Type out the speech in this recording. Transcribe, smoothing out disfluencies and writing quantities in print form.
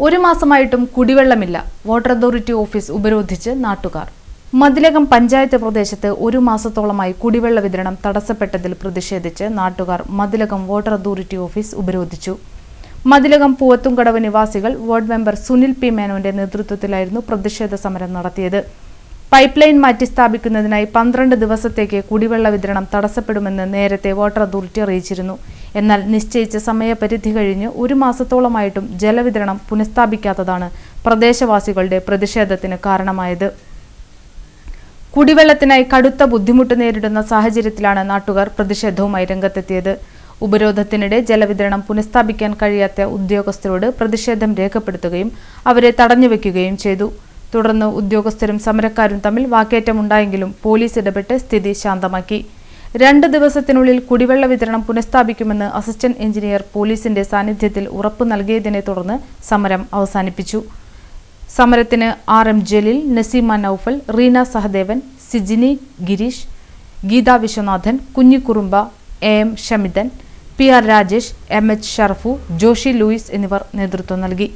ഒരു മാസമായിട്ടും കുടിവെള്ളമില്ല. Water authority office ഉപരോധിച്ച് നാട്ടുകാർ. മതിലകം പഞ്ചായത്ത് പ്രദേശത്ത് ഒരു മാസത്തോളമായി കുടിവെള്ള വിതരണം തടസ്സപ്പെട്ടതിൽ പ്രതിഷേധിച്ച് നാട്ടുകാർ മതിലകം വാട്ടർ അതോറിറ്റി ഓഫീസ് ഉപരോധിച്ചു. മതിലകം പൂവത്തുംകടവ് നിവാസികൾ വാർഡ് മെമ്പർ സുനിൽ പി മേനോന്റെ നേതൃത്വത്തിലായിരുന്നു പ്രതിഷേധ സമരം നടത്തിയത്. പൈപ്പ് ലൈൻ മാറ്റി സ്ഥാപിക്കുന്നതിനായി 12 ദിവസത്തേക്ക് കുടിവെള്ള വിതരണം തടസ്സപ്പെടുമെന്ന് നേരത്തെ വാട്ടർ അതോറിറ്റി അറിയിച്ചിരുന്നു. എന്നാൽ നിശ്ചയിച്ച സമയപരിധി കഴിഞ്ഞ് ഒരു മാസത്തോളമായിട്ടും ജലവിതരണം പുനഃസ്ഥാപിക്കാത്തതാണ് പ്രദേശവാസികളുടെ പ്രതിഷേധത്തിന് കാരണമായത്. കുടിവെള്ളത്തിനായി കടുത്ത ബുദ്ധിമുട്ട് നേരിടുന്ന സാഹചര്യത്തിലാണ് നാട്ടുകാർ പ്രതിഷേധവുമായി രംഗത്തെത്തിയത്. ഉപരോധത്തിനിടെ ജലവിതരണം പുനഃസ്ഥാപിക്കാൻ കഴിയാത്ത ഉദ്യോഗസ്ഥരോട് പ്രതിഷേധം രേഖപ്പെടുത്തുകയും അവരെ തടഞ്ഞുവെക്കുകയും ചെയ്തു. തുടർന്ന് ഉദ്യോഗസ്ഥരും സമരക്കാരും തമ്മിൽ വാക്കേറ്റമുണ്ടായെങ്കിലും പോലീസ് ഇടപെട്ട് സ്ഥിതി ശാന്തമാക്കി. 2 ദിവസത്തിനുള്ളിൽ കുടിവെള്ള വിതരണം പുനഃസ്ഥാപിക്കുമെന്ന് അസിസ്റ്റന്റ് എഞ്ചിനീയർ പോലീസിന്റെ സാന്നിധ്യത്തിൽ ഉറപ്പു നൽകിയതിനെ തുടർന്ന് സമരം അവസാനിപ്പിച്ചു. സമരത്തിന് RM Jaleel, Naseema Noufal, Reena Sahadevan, Sijini Girish, Geetha Viswanathan, Kunjikurumba, AM Shamidan, PR Rajesh, MH Sharafu, Joshy Louis എന്നിവർ നേതൃത്വം നൽകി.